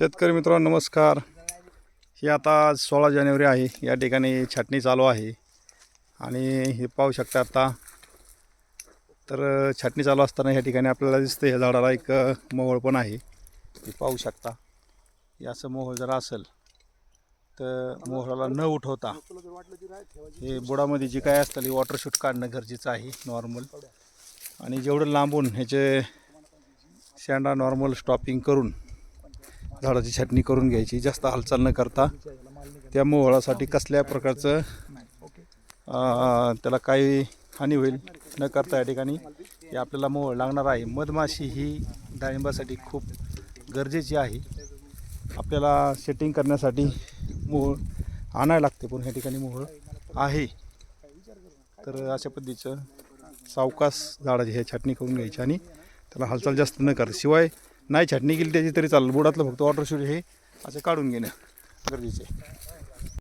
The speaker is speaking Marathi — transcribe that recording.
शेतकरी मित्रांनो नमस्कार. ही आता 16 जानेवारी आहे. या ठिकाणी छाटणी चालू आहे आणि हे पाहू शकता आता तर छाटणी चालू असताना या ठिकाणी आपल्याला दिसतं या झाडाला एक मोहोळ पण आहे. हे पाहू शकता. हे असं मोहोळ जर असेल तर मोहोळाला न उठवता हे बुडामध्ये जी काय असतं हे वॉटर शूट काढणं गरजेचं आहे नॉर्मल. आणि जेवढं लांबून ह्याचे शेंडा नॉर्मल स्टॉपिंग करून झाडाची छाटणी करून घ्यायची. जास्त हालचाल न करता त्या मोहोळासाठी कसल्या प्रकारचं त्याला काही हानी होईल न करता या ठिकाणी हे आपल्याला मोहोळ लागणार आहे. मधमाशी ही डाळिंबासाठी खूप गरजेची आहे. आपल्याला सेटिंग करण्यासाठी मोहोळ आणायला लागते पण ह्या ठिकाणी मोहोळ आहे. तर अशा पद्धतीचं सावकाश झाडाची हे छाटणी करून घ्यायची आणि त्याला हालचाल जास्त न करता. शिवाय नाही छाटणी केली त्याची तरी चालेल. बुडातलं फक्त वॉटर शूट हे असे काढून घेणं गरजेचे आहे.